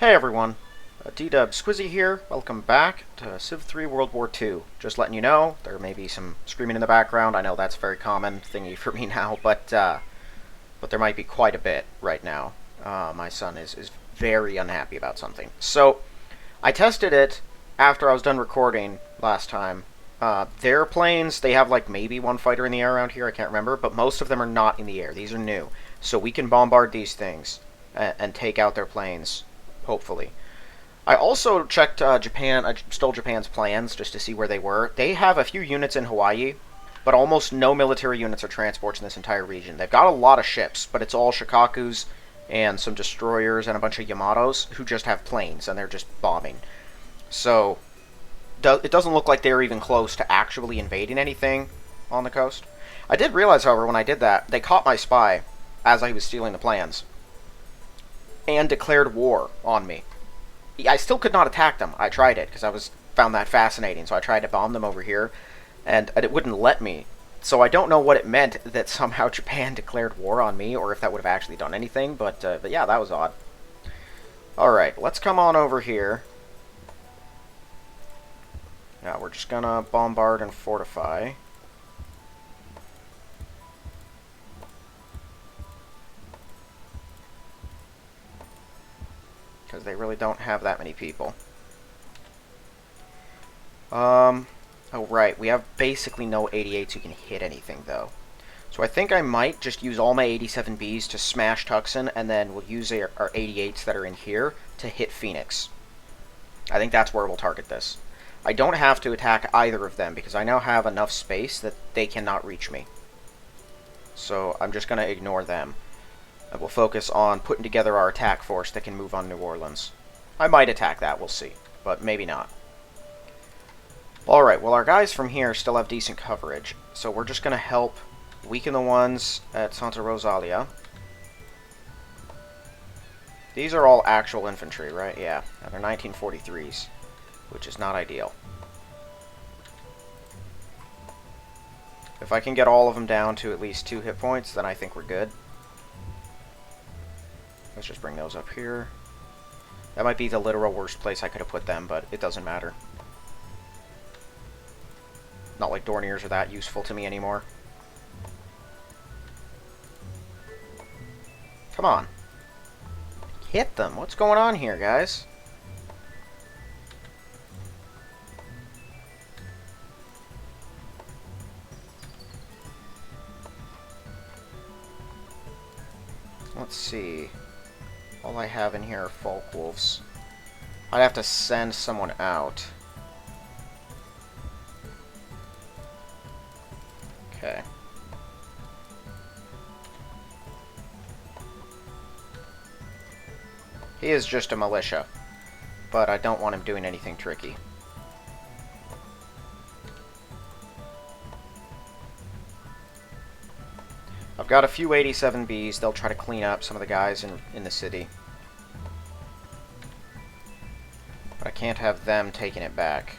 Hey everyone, D-Dub Squizzy here. Welcome back to Civ 3 World War II. Just letting you know, there may be some screaming in the background. I know that's a very common thingy for me now, but there might be quite a bit right now. My son is very unhappy about something. So, I tested it after I was done recording last time. Their planes, they have like maybe one fighter in the air around here, I can't remember, but most of them are not in the air. These are new. So we can bombard these things and take out their planes. Hopefully. I also checked Japan. I stole Japan's plans just to see where they were. They have a few units in Hawaii, but almost no military units or transports in this entire region. They've got a lot of ships, but it's all Shikakus and some destroyers and a bunch of Yamatos who just have planes and they're just bombing. So it doesn't look like they're even close to actually invading anything on the coast. I did realize, however, when I did that, they caught my spy as I was stealing the plans and declared war on me. I still could not attack them. I tried it because found that fascinating. So I tried to bomb them over here, and it wouldn't let me. So I don't know what it meant that somehow Japan declared war on me, or if that would have actually done anything. But yeah, that was odd. All right, let's come on over here. Now we're just gonna bombard and fortify. Because they really don't have that many people. Oh right, we have basically no 88s who can hit anything, though. So I think I might just use all my 87Bs to smash Tucson, and then we'll use our 88s that are in here to hit Phoenix. I think that's where we'll target this. I don't have to attack either of them, because I now have enough space that they cannot reach me. So I'm just going to ignore them. And we'll focus on putting together our attack force that can move on New Orleans. I might attack that, we'll see. But maybe not. Alright, well our guys from here still have decent coverage. So we're just going to help weaken the ones at Santa Rosalia. These are all actual infantry, right? Yeah, and they're 1943s, which is not ideal. If I can get all of them down to at least 2 hit points, then I think we're good. Let's just bring those up here. That might be the literal worst place I could have put them, but it doesn't matter. Not like Dorniers are that useful to me anymore. Come on. Hit them. What's going on here, guys? Let's see. All I have in here are Folk Wolves. I'd have to send someone out. Okay. He is just a militia, but I don't want him doing anything tricky. I've got a few 87Bs. They'll try to clean up some of the guys in the city. But I can't have them taking it back.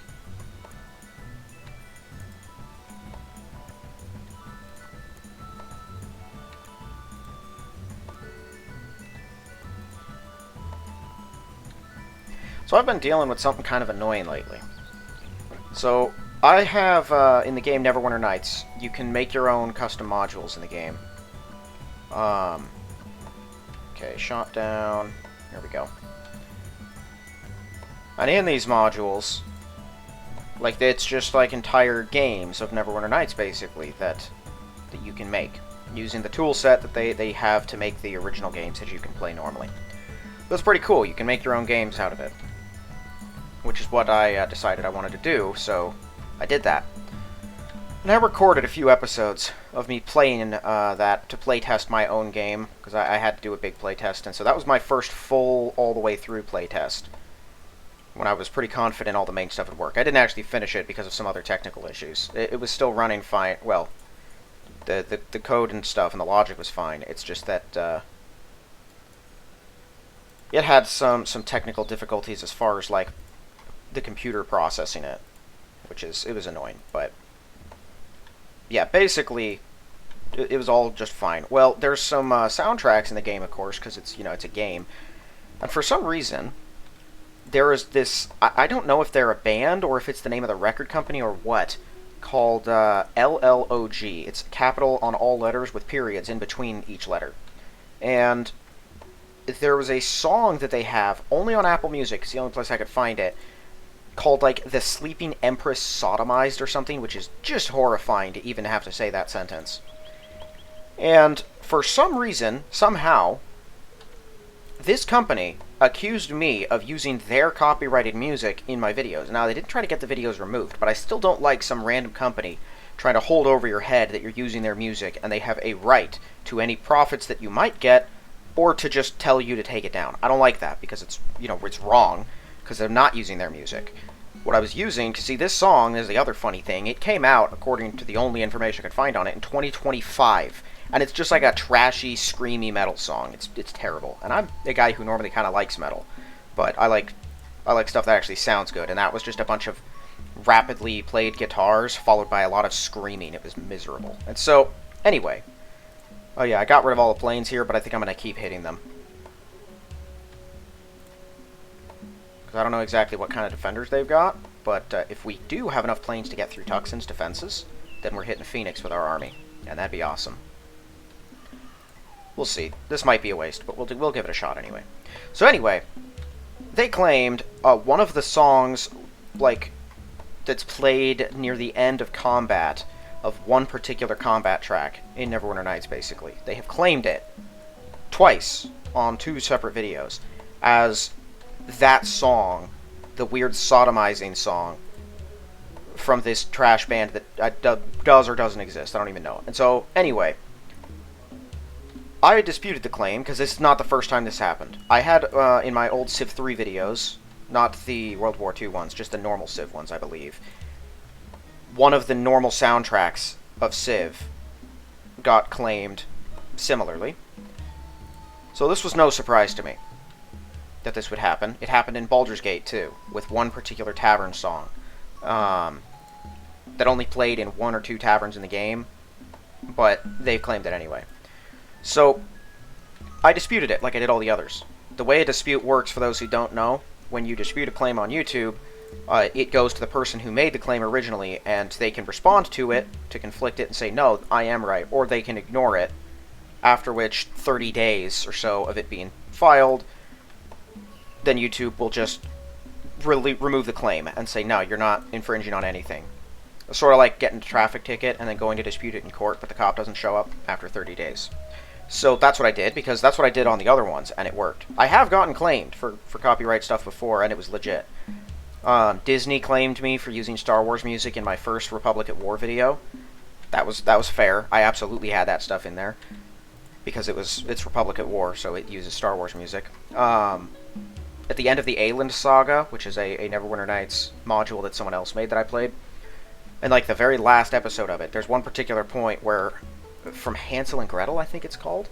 So I've been dealing with something kind of annoying lately. So I have, in the game Neverwinter Nights, you can make your own custom modules in the game. Okay, shot down. Here we go. And in these modules, like, it's just like entire games of Neverwinter Nights, basically, that you can make, using the tool set that they have to make the original games that you can play normally. That's pretty cool. You can make your own games out of it, which is what I decided I wanted to do, so I did that. And I recorded a few episodes of me playing that to playtest my own game, because I had to do a big playtest, and so that was my first full, all-the-way through playtest, when I was pretty confident all the main stuff would work. I didn't actually finish it because of some other technical issues. It was still running fine. Well, the code and stuff and the logic was fine. It's just that it had some technical difficulties as far as, like, the computer processing it, it was annoying, but yeah, basically it was all just fine. Well, there's some soundtracks in the game, of course, because it's a game, and for some reason there is this, I don't know if they're a band or if it's the name of the record company or what, called LLOG. It's capital on all letters with periods in between each letter. And there was a song that they have only on Apple Music, it's the only place I could find it, called like The Sleeping Empress Sodomized or something, which is just horrifying to even have to say that sentence. And for some reason, somehow, this company accused me of using their copyrighted music in my videos. Now, they didn't try to get the videos removed, but I still don't like some random company trying to hold over your head that you're using their music, and they have a right to any profits that you might get, or to just tell you to take it down. I don't like that, because it's, it's wrong, because they're not using their music. What I was using, to see this song is the other funny thing, it came out, according to the only information I could find on it, in 2025. And it's just like a trashy, screamy metal song. It's terrible. And I'm a guy who normally kind of likes metal, but I like stuff that actually sounds good. And that was just a bunch of rapidly played guitars followed by a lot of screaming. It was miserable. And so, anyway. Oh yeah, I got rid of all the planes here, but I think I'm going to keep hitting them. Because I don't know exactly what kind of defenders they've got, but if we do have enough planes to get through Tuxon's defenses, then we're hitting Phoenix with our army. And that'd be awesome. We'll see. This might be a waste, but we'll give it a shot anyway. So anyway, they claimed one of the songs, like, that's played near the end of combat, of one particular combat track in Neverwinter Nights, basically. They have claimed it twice on 2 separate videos as that song, the weird sodomizing song from this trash band that does or doesn't exist. I don't even know. And so, anyway, I disputed the claim, because this is not the first time this happened. I had, in my old Civ 3 videos, not the World War II ones, just the normal Civ ones, I believe, one of the normal soundtracks of Civ got claimed similarly. So this was no surprise to me that this would happen. It happened in Baldur's Gate, too, with one particular tavern song that only played in 1 or 2 taverns in the game, but they claimed it anyway. So, I disputed it like I did all the others. The way a dispute works, for those who don't know, when you dispute a claim on YouTube, it goes to the person who made the claim originally, and they can respond to it, to conflict it, and say, no, I am right, or they can ignore it, after which 30 days or so of it being filed, then YouTube will just remove the claim and say, no, you're not infringing on anything. It's sort of like getting a traffic ticket and then going to dispute it in court, but the cop doesn't show up after 30 days. So that's what I did, because that's what I did on the other ones, and it worked. I have gotten claimed for copyright stuff before, and it was legit. Disney claimed me for using Star Wars music in my first Republic at War video. That was fair. I absolutely had that stuff in there, because it's Republic at War, so it uses Star Wars music. At the end of the Ayland Saga, which is a Neverwinter Nights module that someone else made that I played, and like the very last episode of it, there's one particular point where, from Hansel and Gretel, I think it's called,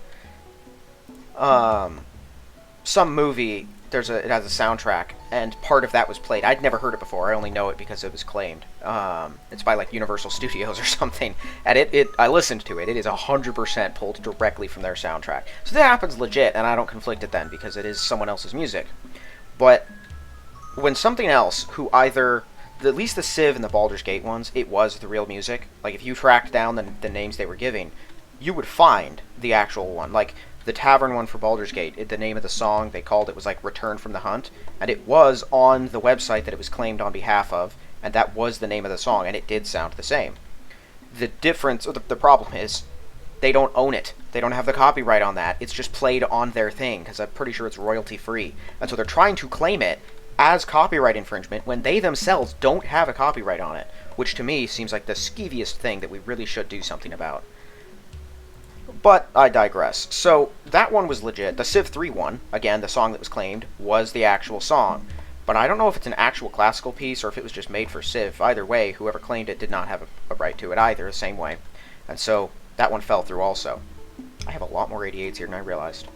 some movie, it has a soundtrack, and part of that was played. I'd never heard it before. I only know it because it was claimed. It's by like Universal Studios or something, and I listened to it. It is 100% pulled directly from their soundtrack. So that happens legit, and I don't conflict it then, because it is someone else's music. But when something else, who either, at least the Civ and the Baldur's Gate ones, it was the real music. Like, if you tracked down the names they were giving, you would find the actual one. Like, the tavern one for Baldur's Gate, the name of the song they called it was like Return from the Hunt, and it was on the website that it was claimed on behalf of, and that was the name of the song, and it did sound the same. The difference, or the problem is, they don't own it. They don't have the copyright on that. It's just played on their thing, because I'm pretty sure it's royalty free. And so they're trying to claim it as copyright infringement when they themselves don't have a copyright on it, which to me seems like the skeeviest thing that we really should do something about. But I digress. So that one was legit. The Civ 3 one, again, the song that was claimed, was the actual song. But I don't know if it's an actual classical piece or if it was just made for Civ. Either way, whoever claimed it did not have a right to it either, the same way. And so that one fell through also. I have a lot more 88s here than I realized.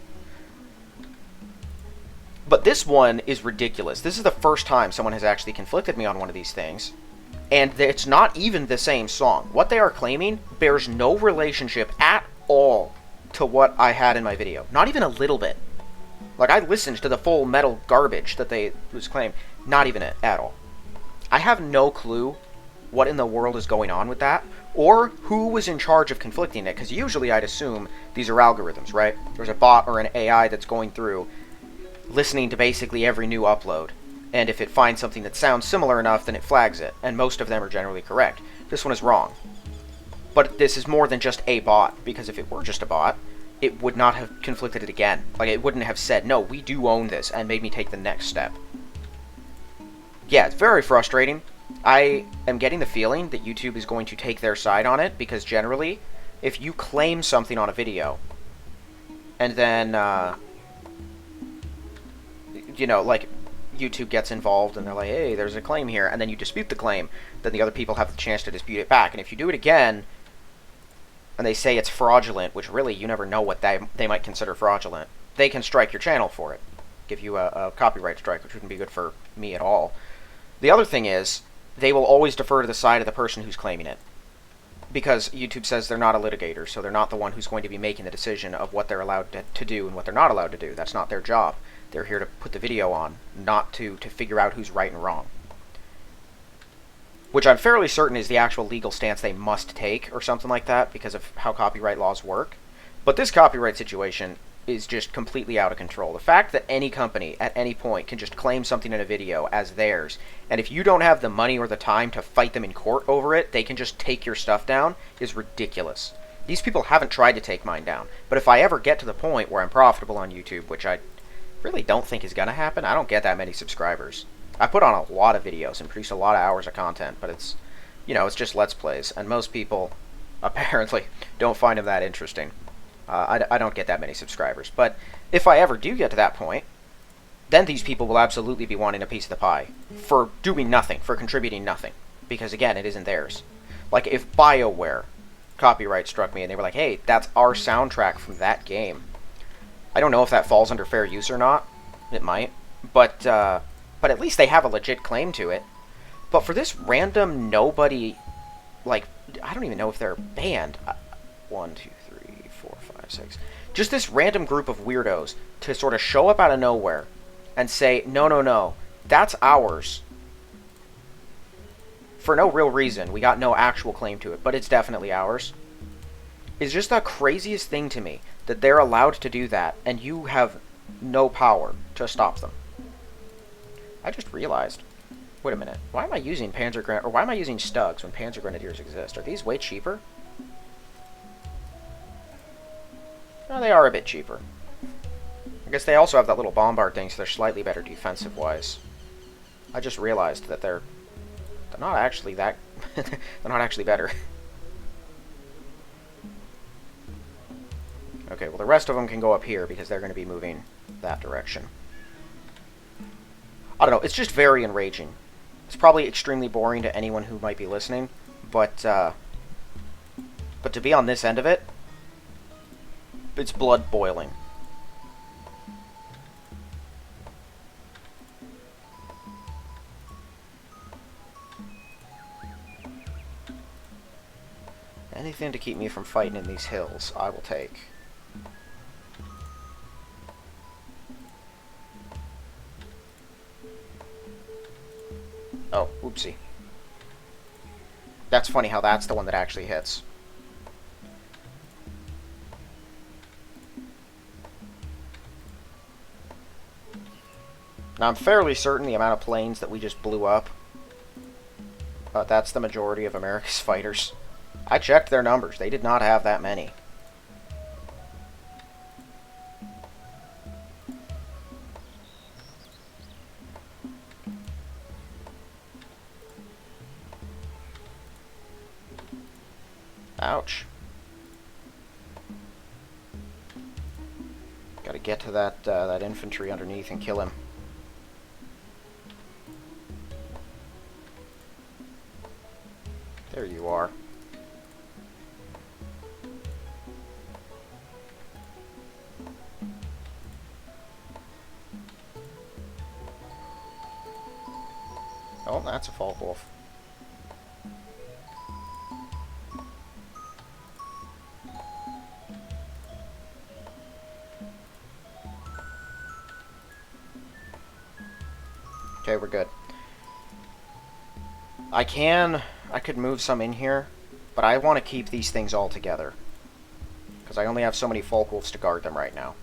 But this one is ridiculous. This is the first time someone has actually conflicted me on one of these things. And it's not even the same song. What they are claiming bears no relationship at all to what I had in my video. Not even a little bit. Like, I listened to the full metal garbage that they was claimed. Not even at all. I have no clue what in the world is going on with that, or who was in charge of conflicting it, because usually I'd assume these are algorithms, right? There's a bot or an AI that's going through, listening to basically every new upload, and if it finds something that sounds similar enough, then it flags it, and most of them are generally correct. This one is wrong. But this is more than just a bot, because if it were just a bot, it would not have conflicted it again. Like, it wouldn't have said, no, we do own this, and made me take the next step. Yeah, it's very frustrating. I am getting the feeling that YouTube is going to take their side on it, because generally, if you claim something on a video, and then, you know, like, YouTube gets involved, and they're like, hey, there's a claim here, and then you dispute the claim, then the other people have the chance to dispute it back, and if you do it again, and they say it's fraudulent, which really, you never know what they might consider fraudulent, they can strike your channel for it. Give you a copyright strike, which wouldn't be good for me at all. The other thing is, they will always defer to the side of the person who's claiming it. Because YouTube says they're not a litigator, so they're not the one who's going to be making the decision of what they're allowed to do and what they're not allowed to do. That's not their job. They're here to put the video on, not to figure out who's right and wrong. Which I'm fairly certain is the actual legal stance they must take, or something like that, because of how copyright laws work. But this copyright situation is just completely out of control. The fact that any company, at any point, can just claim something in a video as theirs, and if you don't have the money or the time to fight them in court over it, they can just take your stuff down, is ridiculous. These people haven't tried to take mine down, but if I ever get to the point where I'm profitable on YouTube, which I really don't think is going to happen, I don't get that many subscribers. I put on a lot of videos and produce a lot of hours of content, but it's, you know, it's just Let's Plays, and most people, apparently, don't find them that interesting. I don't get that many subscribers. But if I ever do get to that point, then these people will absolutely be wanting a piece of the pie for doing nothing, for contributing nothing. Because, again, it isn't theirs. Like, if BioWare copyright struck me and they were like, hey, that's our soundtrack from that game. I don't know if that falls under fair use or not. It might. But at least they have a legit claim to it. But for this random nobody, like, I don't even know if they're a band. 1, 2, 3, 4, 5, 6. Just this random group of weirdos to sort of show up out of nowhere and say, no, no, no, that's ours. For no real reason. We got no actual claim to it, but it's definitely ours. It's just the craziest thing to me that they're allowed to do that and you have no power to stop them. I just realized. Wait a minute. Why am I using why am I using Stugs when Panzer Grenadiers exist? Are these way cheaper? No, they are a bit cheaper. I guess they also have that little bombard thing, so they're slightly better defensive-wise. I just realized that they're not actually that... they're not actually better. Okay, well the rest of them can go up here because they're going to be moving that direction. I don't know, it's just very enraging. It's probably extremely boring to anyone who might be listening, but to be on this end of it, it's blood boiling. Anything to keep me from fighting in these hills, I will take. Oh, oopsie. That's funny how that's the one that actually hits. Now, I'm fairly certain the amount of planes that we just blew up, that's the majority of America's fighters. I checked their numbers. They did not have that many. Ouch. Gotta get to that infantry underneath and kill him. There you are. Oh, that's a Falk Wolf. Okay, we're good. I could move some in here, but I want to keep these things all together. Because I only have so many folk wolves to guard them right now.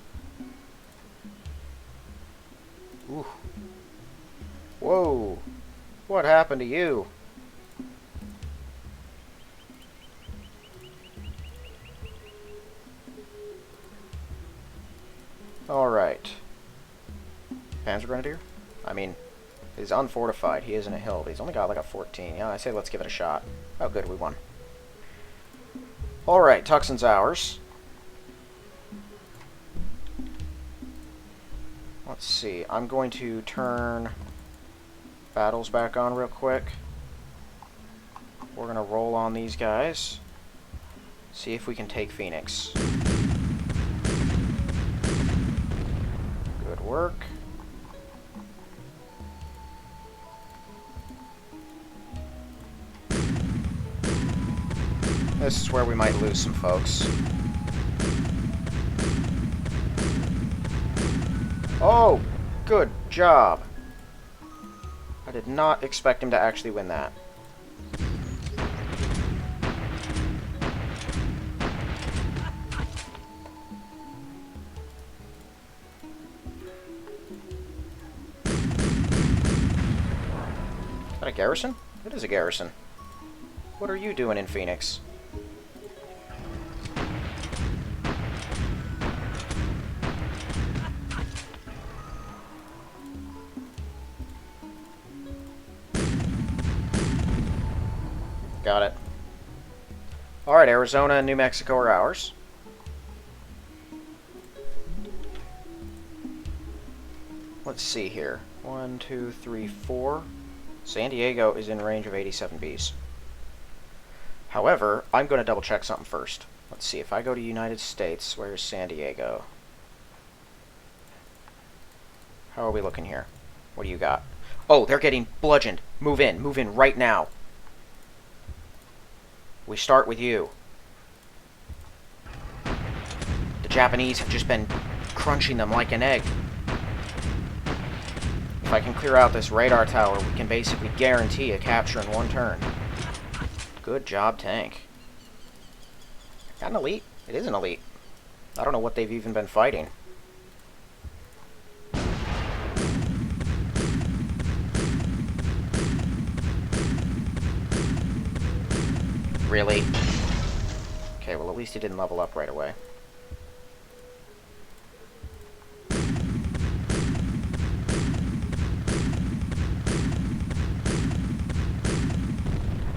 Ooh. Whoa. What happened to you? Alright. Panzergrenadier? I mean, he's unfortified. He is in a hill, but he's only got like a 14. Yeah, I say let's give it a shot. Oh, good, we won. Alright, Tuxon's ours. Let's see. I'm going to turn battles back on real quick. We're going to roll on these guys. See if we can take Phoenix. Good work. This is where we might lose some folks. Oh, good job. I did not expect him to actually win that. Is that a garrison? It is a garrison. What are you doing in Phoenix? Got it. Alright, Arizona and New Mexico are ours. Let's see here. 1, 2, 3, 4. San Diego is in range of 87 Bs. However, I'm going to double check something first. Let's see, if I go to United States, where's San Diego? How are we looking here? What do you got? Oh, they're getting bludgeoned. Move in right now. We start with you. The Japanese have just been crunching them like an egg. If I can clear out this radar tower, we can basically guarantee a capture in one turn. Good job, tank. Got an elite? It is an elite. I don't know what they've even been fighting. Really? Okay, well at least he didn't level up right away.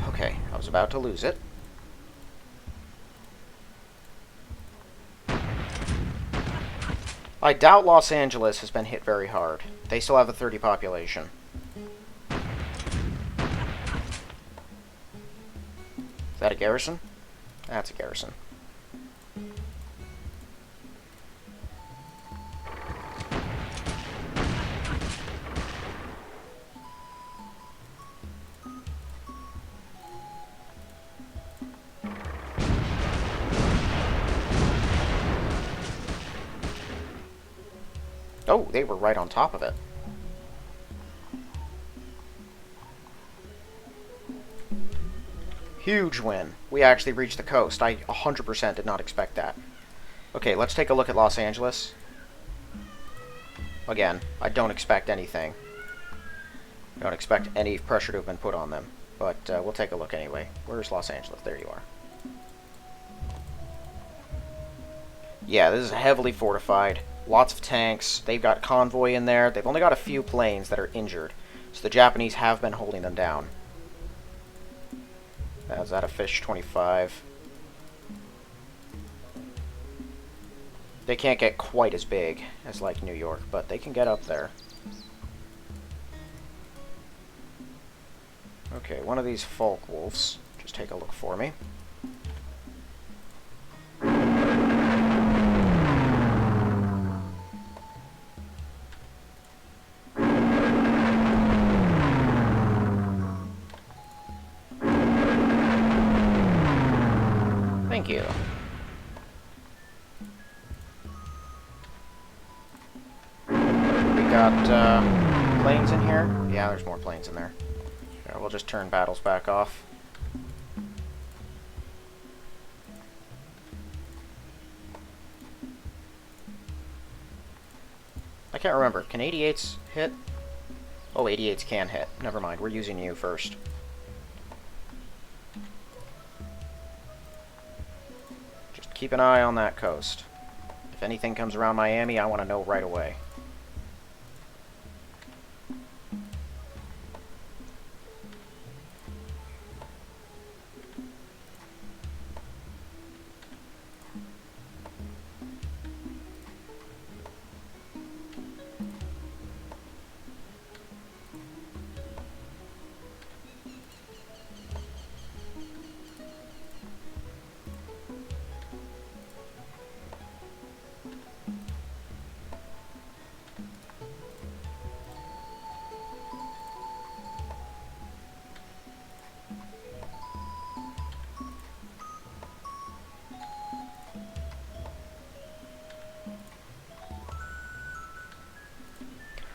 Okay, I was about to lose it. I doubt Los Angeles has been hit very hard. They still have a 30 population. Is that a garrison? That's a garrison. Oh, they were right on top of it. Huge win. We actually reached the coast. I 100% did not expect that. Okay, let's take a look at Los Angeles. Again, I don't expect anything. I don't expect any pressure to have been put on them. But we'll take a look anyway. Where's Los Angeles? There you are. Yeah, this is heavily fortified. Lots of tanks. They've got convoy in there. They've only got a few planes that are injured. So the Japanese have been holding them down. Is that a Fish 25? They can't get quite as big as like New York, but they can get up there. Okay, one of these folk wolves. Just take a look for me. Thank you. We got planes in in here? Yeah, there's more planes in there. Yeah, we'll just turn battles back off. I can't remember. Can 88s hit? Oh, 88s can hit. Never mind. We're using you first. Just keep an eye on that coast. If anything comes around Miami, I want to know right away.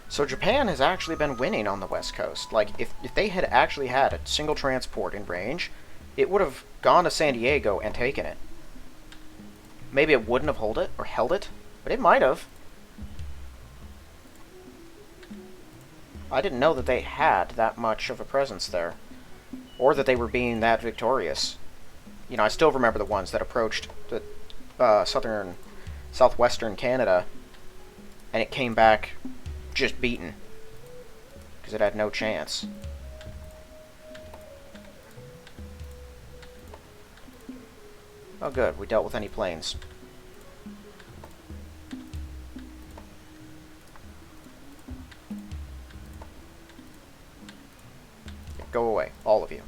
So Japan has actually been winning on the West Coast. Like, if they had actually had a single transport in range, it would have gone to San Diego and taken it. Maybe it wouldn't have held it, but it might have. I didn't know that they had that much of a presence there, or that they were being that victorious. You know, I still remember the ones that approached the southwestern Canada, and it came back just beaten, because it had no chance. Oh good, we dealt with any planes. Go away, all of you.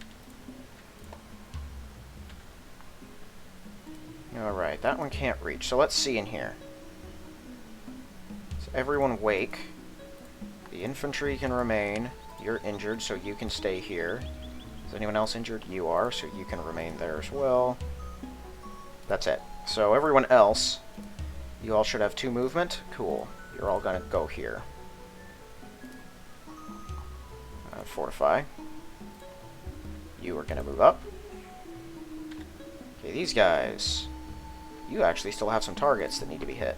Alright, that one can't reach, so let's see in here. So everyone wake. The infantry can remain. You're injured, so you can stay here. Is anyone else injured? You are, so you can remain there as well. That's it. So everyone else, you all should have 2 movement. Cool. You're all gonna go here. Fortify. You are gonna move up. Okay, these guys, you actually still have some targets that need to be hit.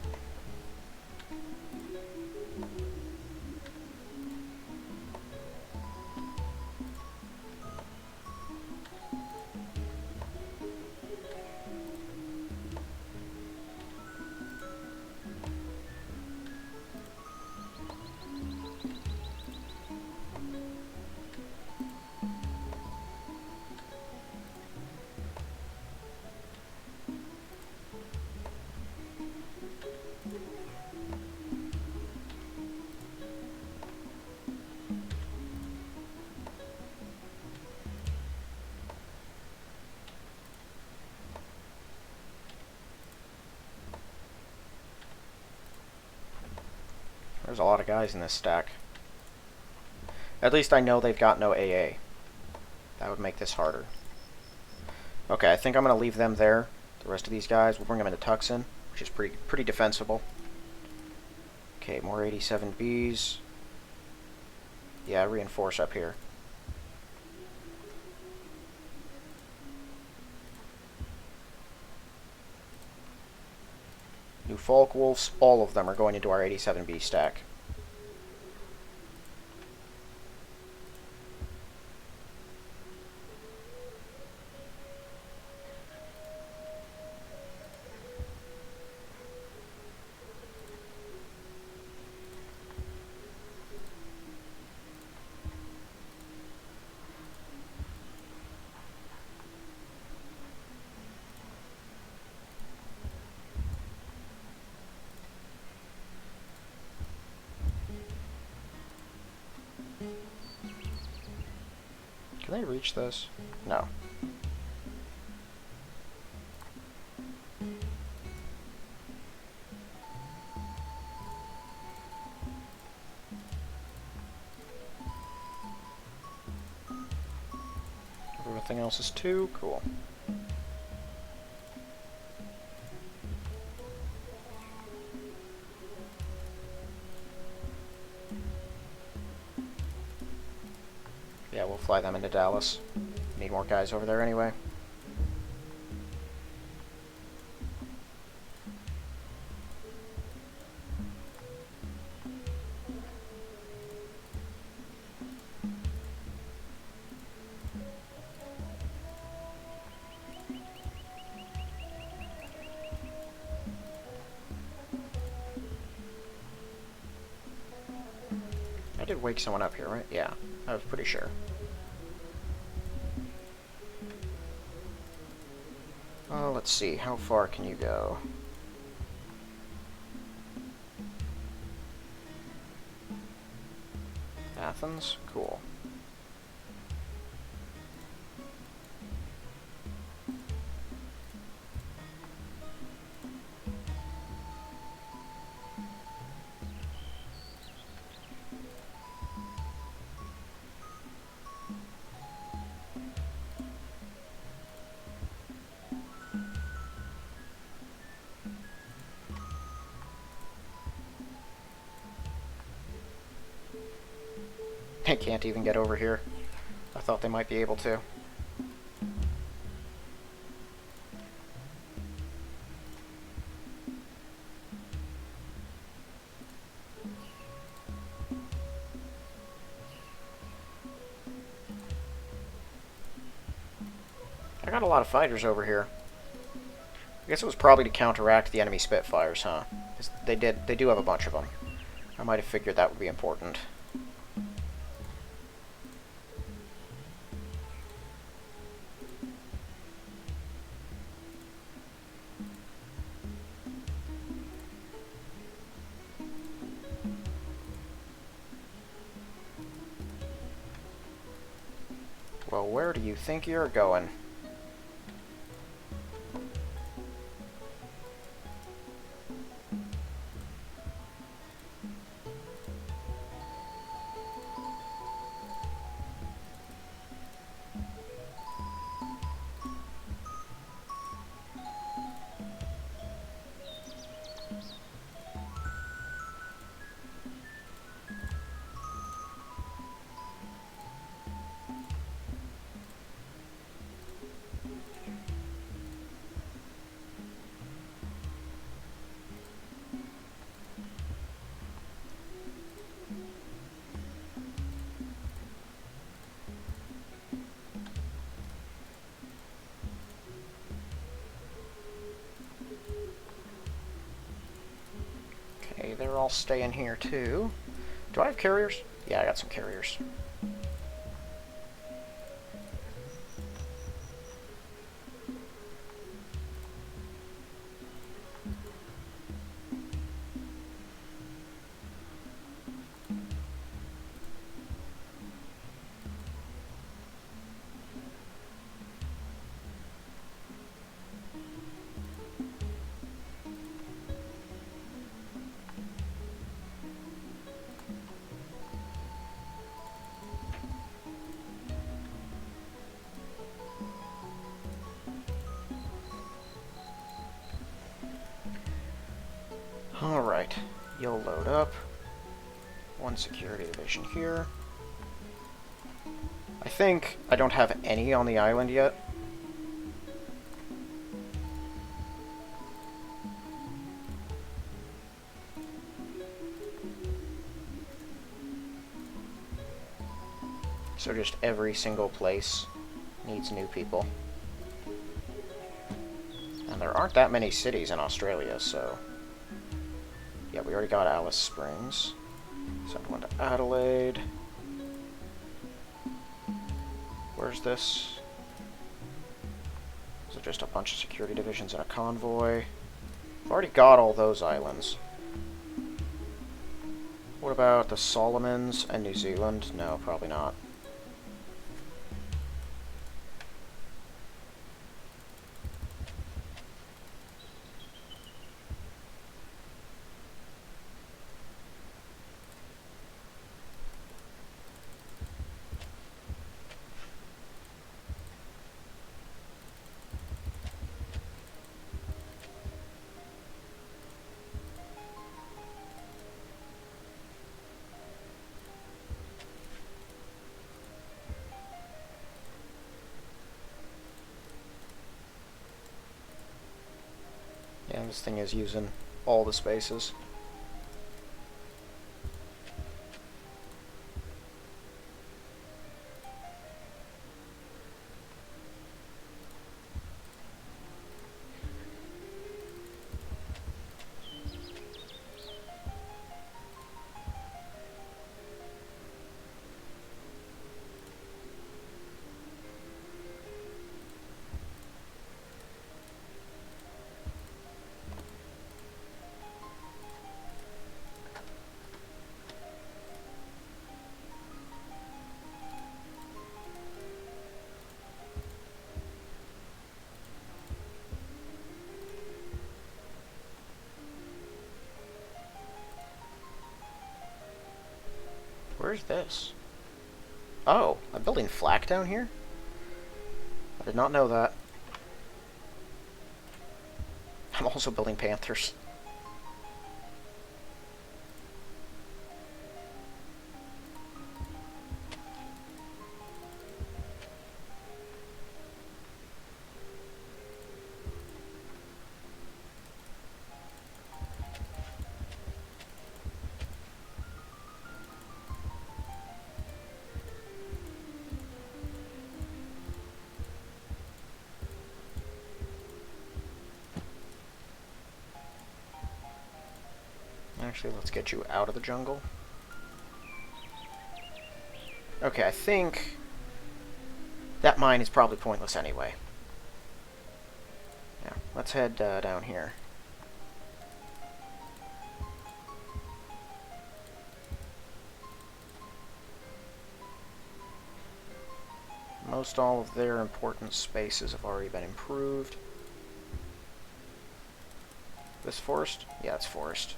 There's a lot of guys in this stack. At least I know they've got no AA. That would make this harder. Okay, I think I'm going to leave them there. The rest of these guys, we'll bring them into Tucson, which is pretty defensible. Okay, more 87Bs. Yeah, reinforce up here. New Falkwolves, all of them are going into our 87B stack. Can they reach this? No. Everything else is 2? Cool. Yeah, we'll fly them into Dallas. Need more guys over there anyway. I did wake someone up here, right? Yeah, I was pretty sure. Let's see, how far can you go? Athens? Cool. They can't even get over here. I thought they might be able to. I got a lot of fighters over here. I guess it was probably to counteract the enemy Spitfires, huh? They do have a bunch of them. I might have figured that would be important. Well, where do you think you're going? Okay, they're all staying here too. Do I have carriers? Yeah, I got some carriers. Alright, you'll load up. One security division here. I think I don't have any on the island yet. So just every single place needs new people. And there aren't that many cities in Australia, so... Yeah, we already got Alice Springs. Send one to Adelaide. Where's this? Is it just a bunch of security divisions and a convoy? I've already got all those islands. What about the Solomons and New Zealand? No, probably not. This thing is using all the spaces. Where's this? Oh, I'm building flak down here? I did not know that. I'm also building panthers. Actually, let's get you out of the jungle. Okay, I think that mine is probably pointless anyway. Yeah, let's head down here. Most all of their important spaces have already been improved. This forest? Yeah, it's forest.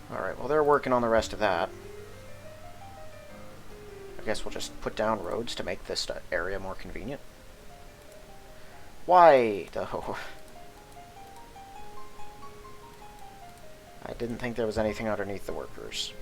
Alright, well they're working on the rest of that. I guess we'll just put down roads to make this area more convenient. Why, though? I didn't think there was anything underneath the workers.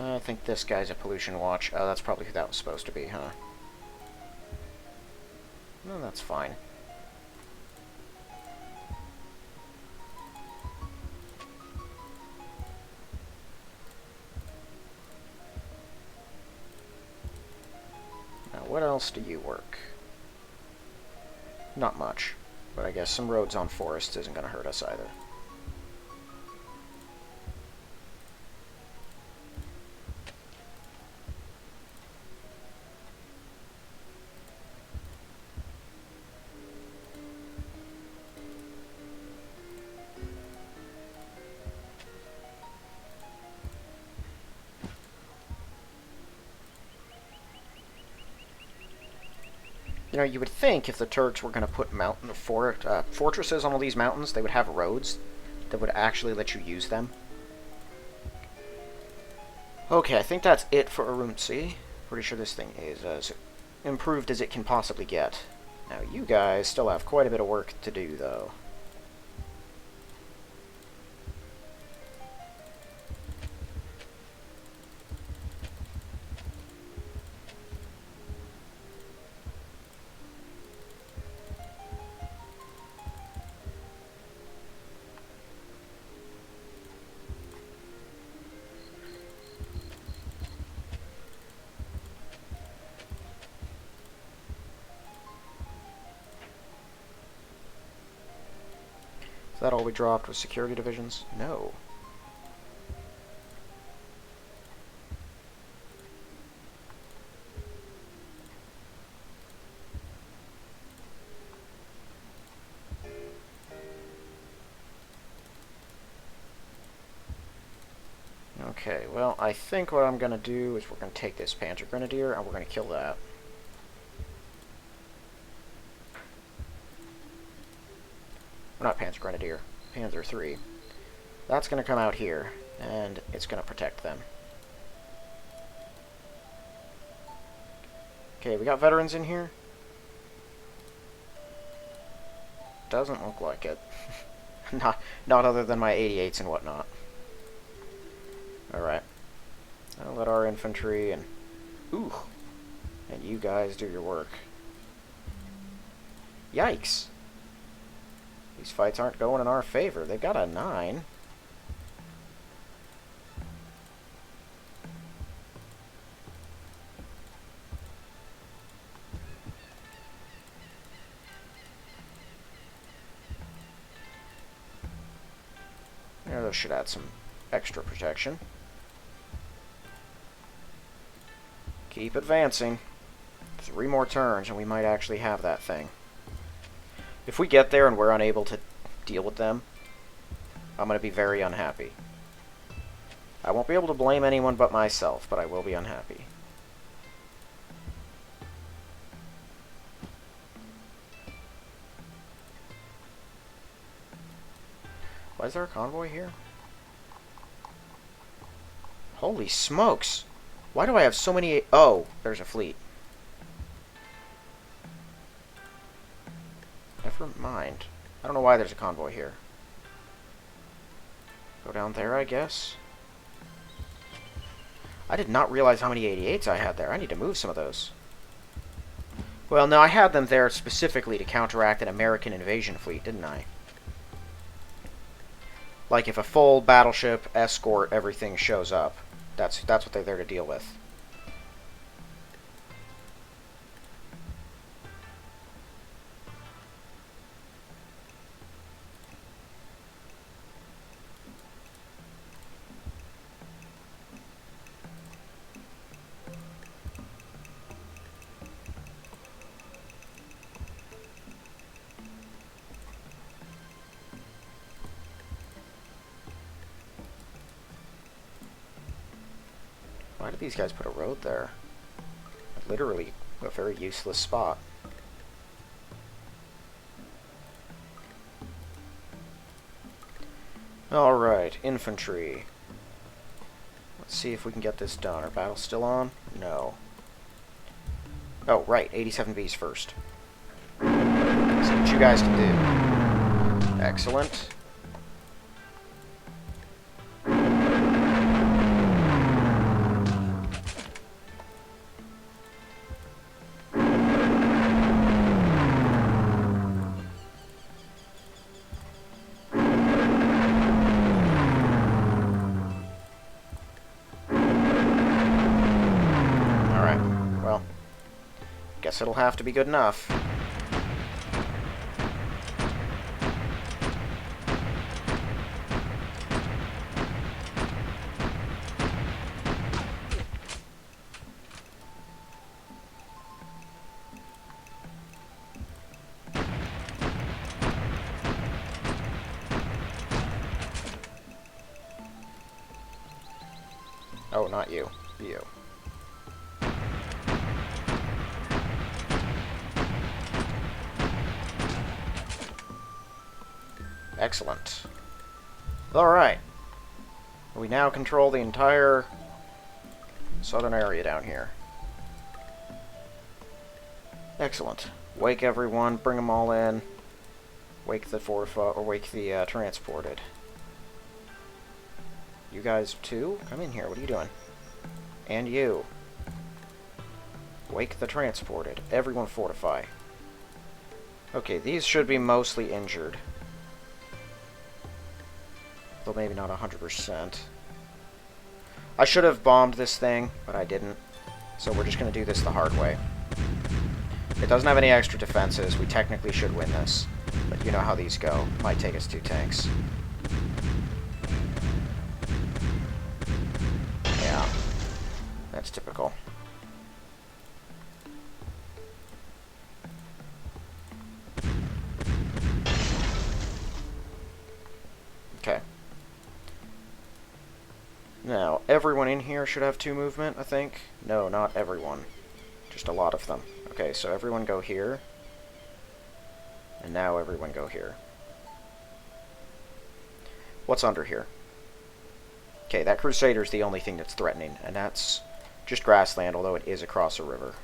I think this guy's a pollution watch. Oh, that's probably who that was supposed to be, huh? No, that's fine. Now, what else do you work? Not much, but I guess some roads on forests isn't going to hurt us either. You know, you would think if the Turks were going to put fortresses on all these mountains, they would have roads that would actually let you use them. Okay, I think that's it for Urumtsi. Pretty sure this thing is as improved as it can possibly get. Now, you guys still have quite a bit of work to do, though. Is that all we dropped was security divisions? No. Okay, well, I think what I'm going to do is we're going to take this Panzer Grenadier and we're going to kill that. Not Panzer Grenadier, Panzer III. That's going to come out here, and it's going to protect them. Okay, we got veterans in here? Doesn't look like it. not other than my 88s and whatnot. Alright. I'll let our infantry and... Ooh! And you guys do your work. Yikes! These fights aren't going in our favor. They've got a 9. Yeah, those should add some extra protection. Keep advancing. 3 more turns and we might actually have that thing. If we get there and we're unable to deal with them, I'm going to be very unhappy. I won't be able to blame anyone but myself, but I will be unhappy. Why is there a convoy here? Holy smokes! Why do I have so many... Oh, there's a fleet. Never mind. I don't know why there's a convoy here. Go down there, I guess. I did not realize how many 88s I had there. I need to move some of those. Well, no, I had them there specifically to counteract an American invasion fleet, didn't I? Like, if a full battleship, escort, everything shows up, that's what they're there to deal with. Why did these guys put a road there? Literally a very useless spot. Alright, infantry. Let's see if we can get this done. Are battles still on? No. Oh, right, 87Bs first. See what you guys can do. Excellent. Guess it'll have to be good enough. Oh, not you. You. Excellent. Alright. We now control the entire southern area down here. Excellent. Wake everyone, bring them all in. Wake the transported. You guys too? Come in here, what are you doing? And you. Wake the transported. Everyone fortify. Okay, these should be mostly injured. Though maybe not 100%. I should have bombed this thing, but I didn't. So we're just going to do this the hard way. It doesn't have any extra defenses. We technically should win this. But you know how these go. Might take us 2 tanks. Yeah. That's typical. Okay. Now, everyone in here should have 2 movement, I think. No, not everyone. Just a lot of them. Okay, so everyone go here. And now everyone go here. What's under here? Okay, that Crusader's the only thing that's threatening, and that's just grassland, although it is across a river.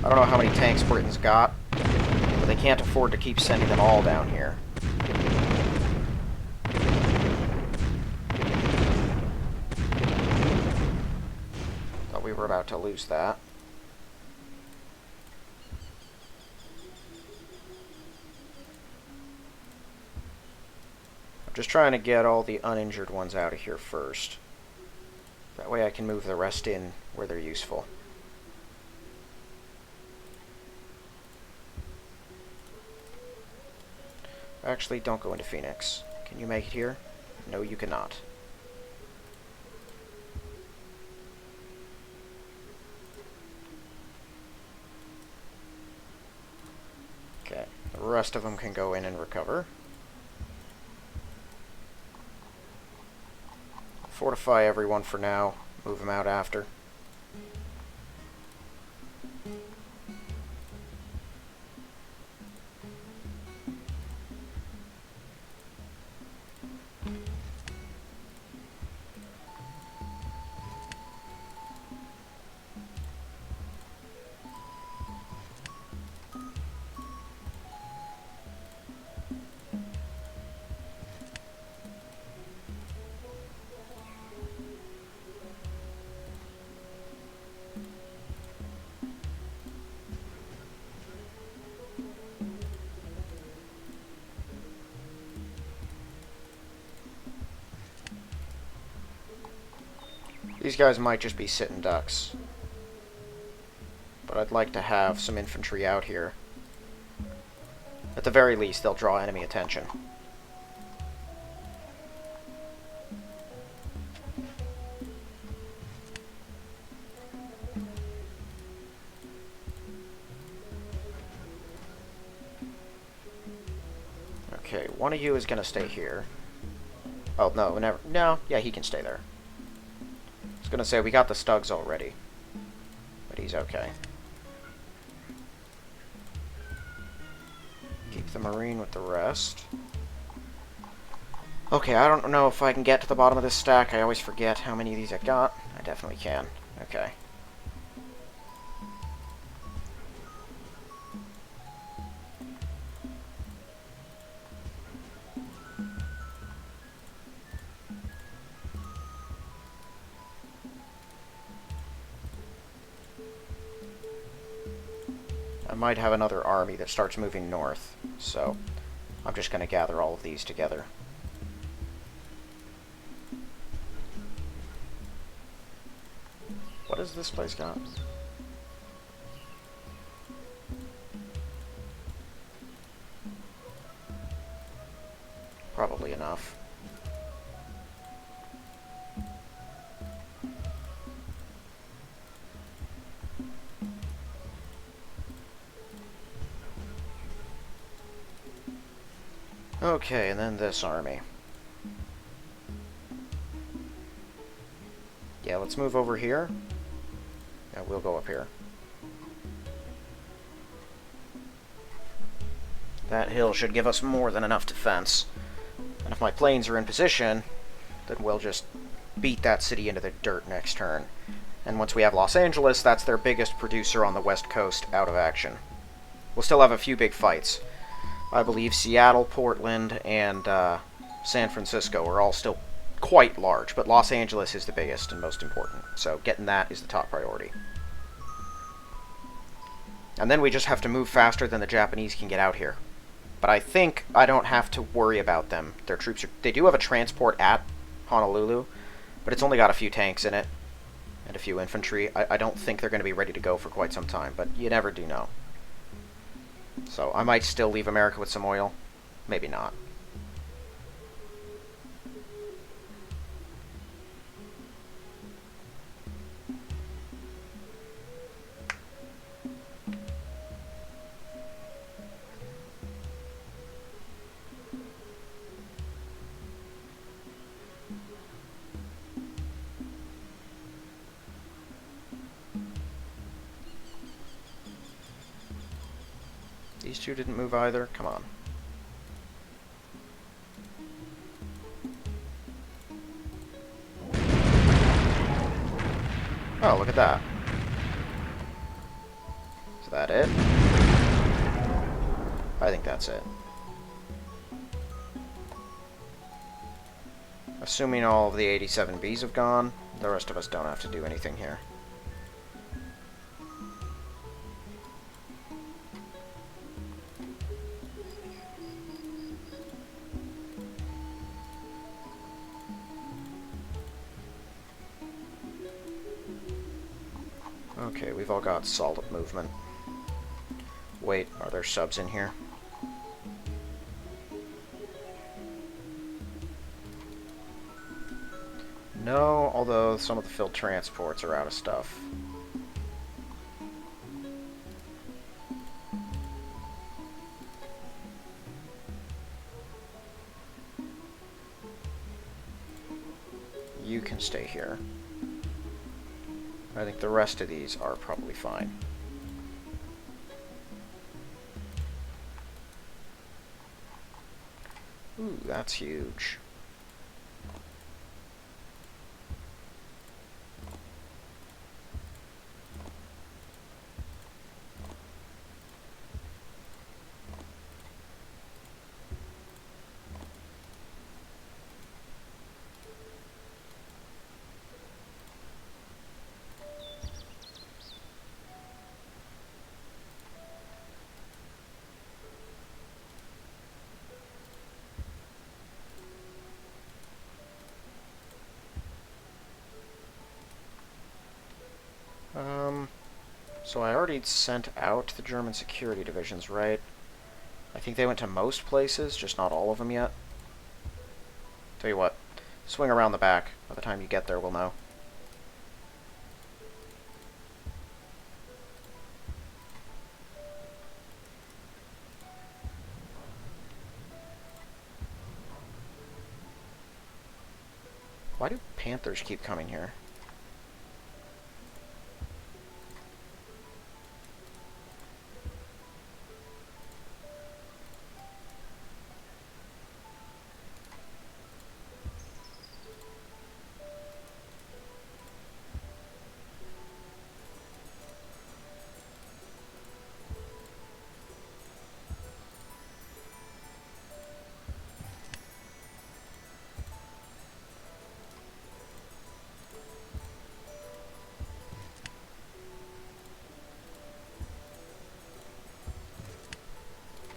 I don't know how many tanks Britain's got, but they can't afford to keep sending them all down here. Thought we were about to lose that. I'm just trying to get all the uninjured ones out of here first. That way I can move the rest in where they're useful. Actually, don't go into Phoenix. Can you make it here? No, you cannot. Okay, the rest of them can go in and recover. Fortify everyone for now. Move them out after. These guys might just be sitting ducks. But I'd like to have some infantry out here. At the very least, they'll draw enemy attention. Okay, one of you is going to stay here. Oh, no, never. No, yeah, he can stay there. I was going to say, we got the Stugs already. But he's okay. Keep the Marine with the rest. Okay, I don't know if I can get to the bottom of this stack. I always forget how many of these I got. I definitely can. Okay. I might have another army that starts moving north, so I'm just going to gather all of these together. What has this place got? Probably enough. Okay, and then this army. Yeah, let's move over here. Yeah, we'll go up here. That hill should give us more than enough defense. And if my planes are in position, then we'll just beat that city into the dirt next turn. And once we have Los Angeles, that's their biggest producer on the West Coast out of action. We'll still have a few big fights. I believe Seattle, Portland, and San Francisco are all still quite large, but Los Angeles is the biggest and most important. So getting that is the top priority. And then we just have to move faster than the Japanese can get out here. But I think I don't have to worry about them. Their troops they do have a transport at Honolulu, but it's only got a few tanks in it and a few infantry. I don't think they're going to be ready to go for quite some time, but you never do know. So I might still leave America with some oil. Maybe not. two didn't move either. Come on. Oh, look at that. Is that it? I think that's it. Assuming all of the 87 Bs have gone, the rest of us don't have to do anything here. Okay, we've all got solid movement. Wait, are there subs in here? No, although some of the filled transports are out of stuff. You can stay here. I think the rest of these are probably fine. Ooh, that's huge. So I already sent out the German security divisions, right? I think they went to most places, just not all of them yet. Tell you what, swing around the back. By the time you get there, we'll know. Why do Panthers keep coming here?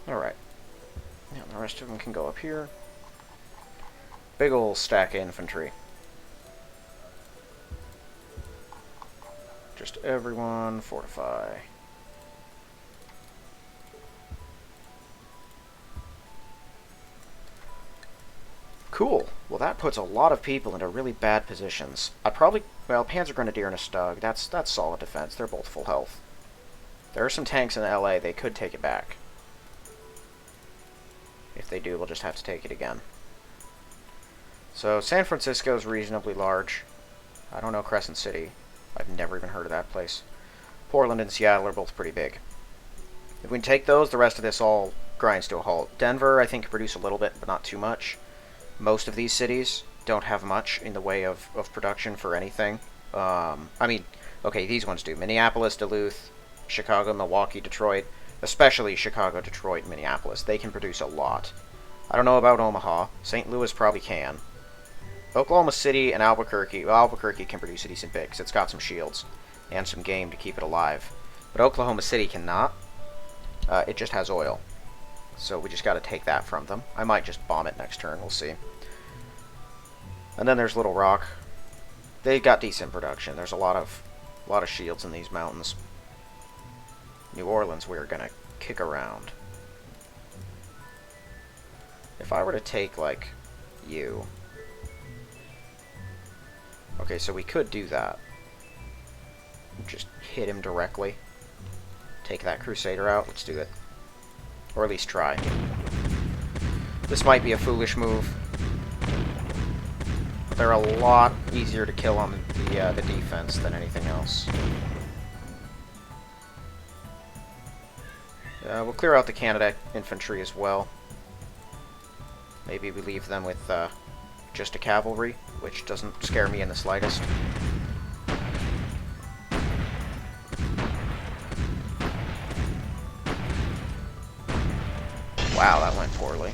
Alright. Now the rest of them can go up here. Big ol' stack of infantry. Just everyone fortify. Cool. Well, that puts a lot of people into really bad positions. I'd probably... Well, Panzergrenadier and a Stug, that's solid defense. They're both full health. There are some tanks in LA. They could take it back. If they do, we'll just have to take it again. So, San Francisco's reasonably large. I don't know Crescent City. I've never even heard of that place. Portland and Seattle are both pretty big. If we can take those, the rest of this all grinds to a halt. Denver, I think, can produce a little bit, but not too much. Most of these cities don't have much in the way of production for anything. I mean, okay, these ones do. Minneapolis, Duluth, Chicago, Milwaukee, Detroit. Especially Chicago, Detroit, Minneapolis. They can produce a lot. I don't know about Omaha. St. Louis probably can. Oklahoma City and Albuquerque. Well, Albuquerque can produce a decent bit because it's got some shields and some game to keep it alive. But Oklahoma City cannot. It just has oil. So we just got to take that from them. I might just bomb it next turn. We'll see. And then there's Little Rock. They got decent production. There's a lot of shields in these mountains. New Orleans, we're gonna kick around. If I were to take, like, you... Okay, so we could do that. Just hit him directly. Take that Crusader out. Let's do it. Or at least try. This might be a foolish move. But they're a lot easier to kill on the defense than anything else. We'll clear out the Canada infantry as well. Maybe we leave them with just a cavalry, which doesn't scare me in the slightest. Wow, that went poorly.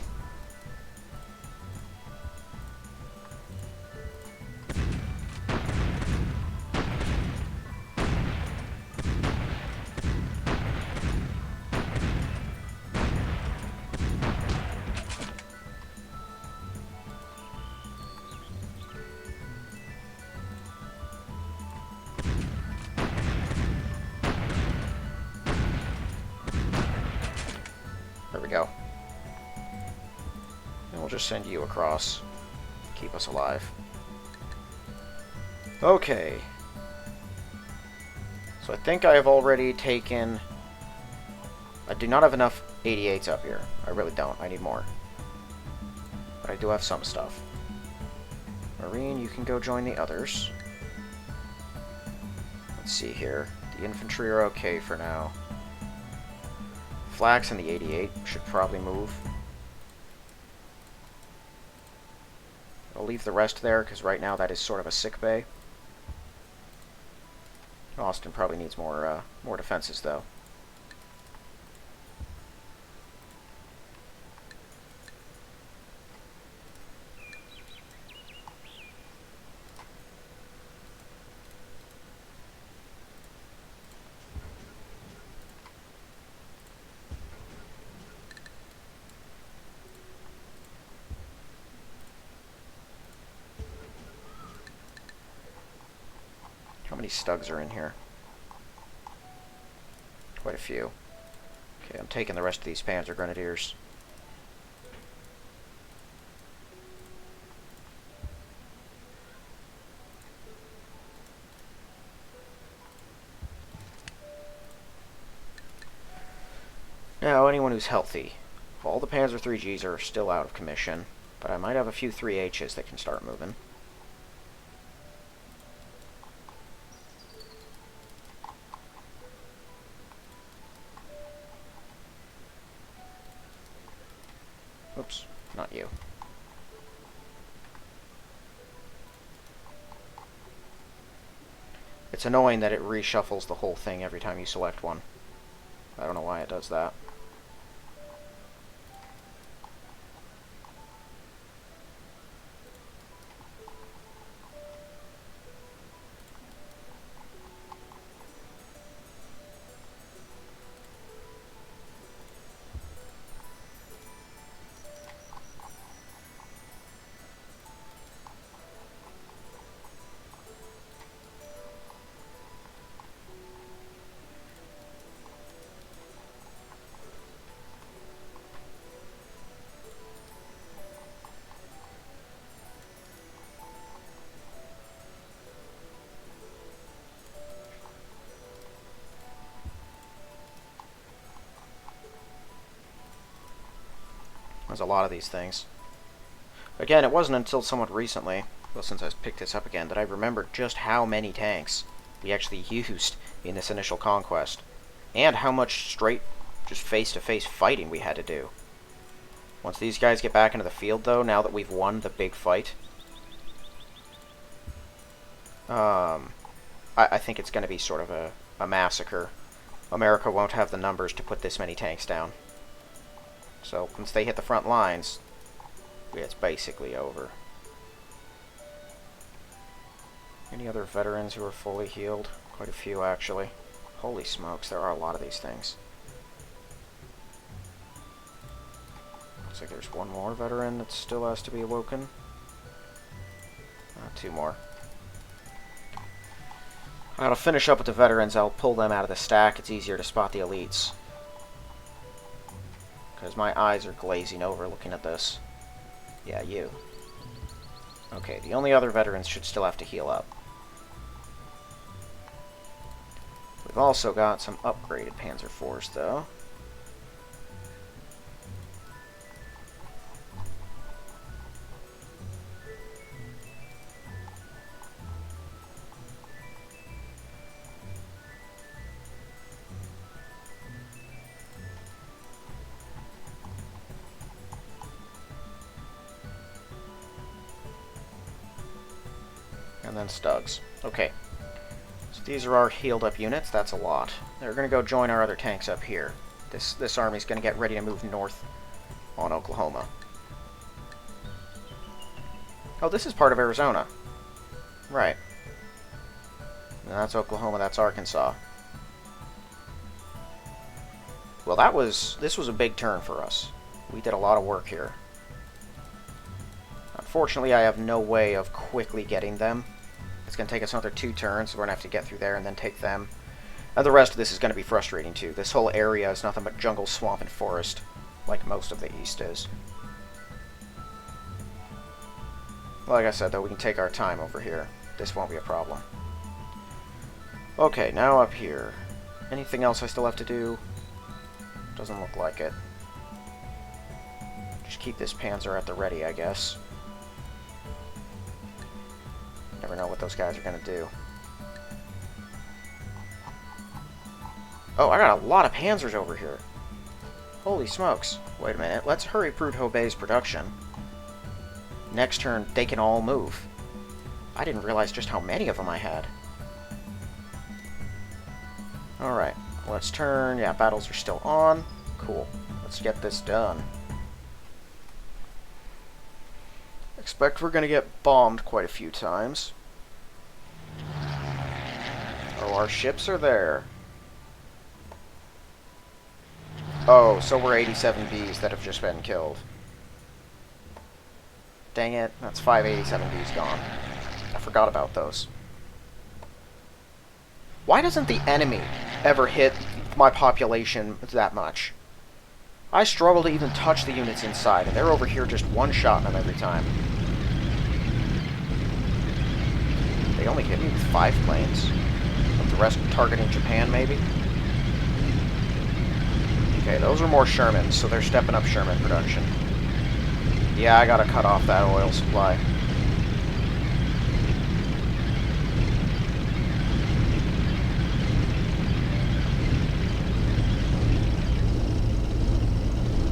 There we go. And we'll just send you across. Keep us alive. Okay. So I think I have already taken... I do not have enough 88s up here. I really don't. I need more. But I do have some stuff. Marine, you can go join the others. Let's see here. The infantry are okay for now. Flax and the 88 should probably move. I'll leave the rest there, because right now that is sort of a sick bay. Austin probably needs more defenses, though. How many Stugs are in here? Quite a few. Okay, I'm taking the rest of these Panzer Grenadiers. Now, anyone who's healthy. All the Panzer 3Gs are still out of commission, but I might have a few 3Hs that can start moving. Oops, not you. It's annoying that it reshuffles the whole thing every time you select one. I don't know why it does that. There's a lot of these things. Again, it wasn't until somewhat recently, well, since I picked this up again, that I remembered just how many tanks we actually used in this initial conquest, and how much straight, just face-to-face fighting we had to do. Once these guys get back into the field, though, now that we've won the big fight, I think it's going to be sort of a massacre. America won't have the numbers to put this many tanks down. So, once they hit the front lines, it's basically over. Any other veterans who are fully healed? Quite a few, actually. Holy smokes, there are a lot of these things. Looks like there's one more veteran that still has to be awoken. Two more. I'll finish up with the veterans. I'll pull them out of the stack. It's easier to spot the elites. Because my eyes are glazing over looking at this. Yeah, you. Okay, the only other veterans should still have to heal up. We've also got some upgraded Panzer IVs, though. then Stugs. Okay. So these are our healed up units. That's a lot. They're going to go join our other tanks up here. This army's going to get ready to move north on Oklahoma. Oh, this is part of Arizona. Right. No, that's Oklahoma, that's Arkansas. Well, this was a big turn for us. We did a lot of work here. Unfortunately, I have no way of quickly getting them. It's going to take us another 2 turns, so we're going to have to get through there and then take them. And the rest of this is going to be frustrating, too. This whole area is nothing but jungle, swamp, and forest, like most of the East is. Like I said, though, we can take our time over here. This won't be a problem. Okay, now up here. Anything else I still have to do? Doesn't look like it. Just keep this Panzer at the ready, I guess. Never know what those guys are going to do. Oh, I got a lot of Panzers over here. Holy smokes. Wait a minute. Let's hurry Prudhoe Bay's production. Next turn, they can all move. I didn't realize just how many of them I had. Alright, let's turn. Yeah, battles are still on. Cool. Let's get this done. Expect we're going to get bombed quite a few times. Oh, our ships are there. Oh, so we're 87Bs that have just been killed. Dang it, that's 5 87Bs gone. I forgot about those. Why doesn't the enemy ever hit my population that much? I struggle to even touch the units inside, and they're over here just one-shotting them every time. They only hit me with 5 planes. With the rest targeting Japan, maybe? Okay, those are more Shermans, so they're stepping up Sherman production. Yeah, I gotta cut off that oil supply.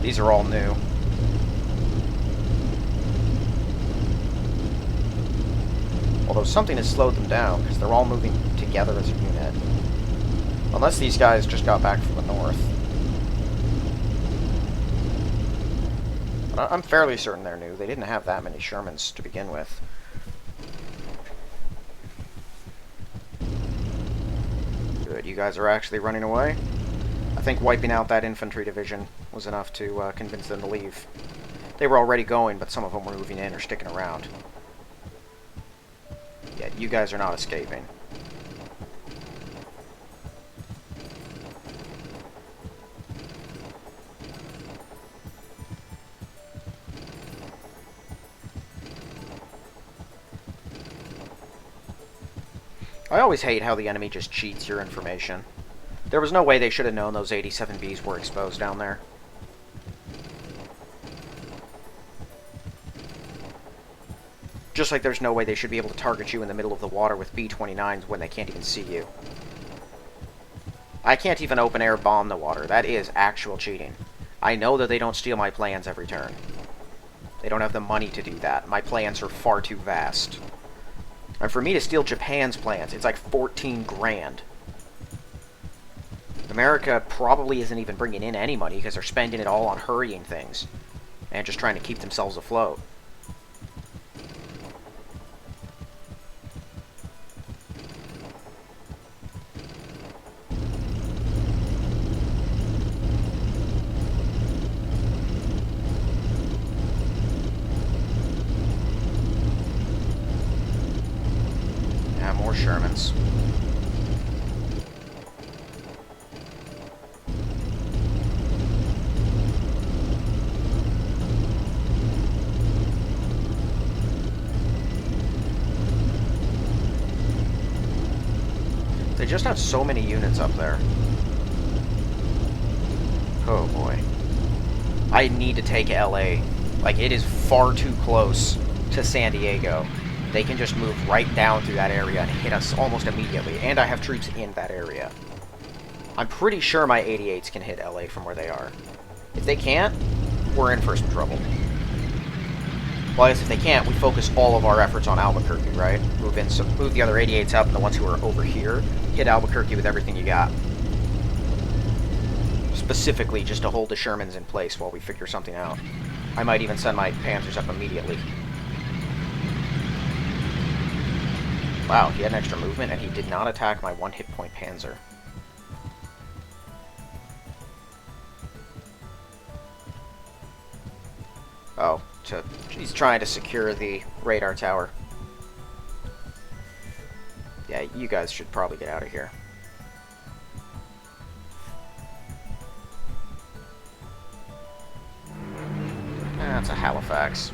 These are all new. Although something has slowed them down, because they're all moving together as a unit. Unless these guys just got back from the north. But I'm fairly certain they're new. They didn't have that many Shermans to begin with. Good, you guys are actually running away. I think wiping out that infantry division was enough to convince them to leave. They were already going, but some of them were moving in or sticking around. Yeah, you guys are not escaping. I always hate how the enemy just cheats your information. There was no way they should have known those 87Bs were exposed down there. Just like there's no way they should be able to target you in the middle of the water with B-29s when they can't even see you. I can't even open air bomb the water. That is actual cheating. I know that they don't steal my plans every turn. They don't have the money to do that. My plans are far too vast. And for me to steal Japan's plans, it's like 14 grand. America probably isn't even bringing in any money because they're spending it all on hurrying things and just trying to keep themselves afloat. Yeah, more Shermans. They just have so many units up there. Oh boy. I need to take LA. Like, it is far too close to San Diego. They can just move right down through that area and hit us almost immediately. And I have troops in that area. I'm pretty sure my 88s can hit LA from where they are. If they can't, we're in for some trouble. Well, I guess if they can't, we focus all of our efforts on Albuquerque, right? Move the other 88s up, and the ones who are over here, hit Albuquerque with everything you got. Specifically, just to hold the Shermans in place while we figure something out. I might even send my Panthers up immediately. Wow, he had an extra movement, and he did not attack my one hit point Panzer. Oh, he's trying to secure the radar tower. Yeah, you guys should probably get out of here. That's a Halifax.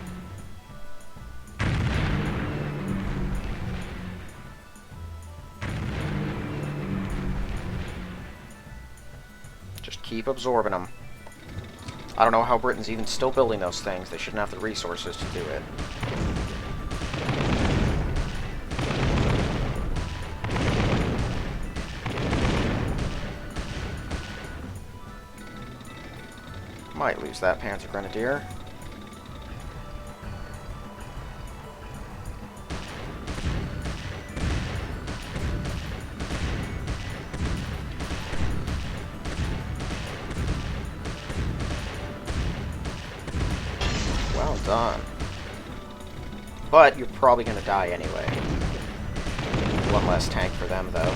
Just keep absorbing them. I don't know how Britain's even still building those things. They shouldn't have the resources to do it. Might lose that Panzer Grenadier. Well done. But you're probably going to die anyway. One less tank for them, though.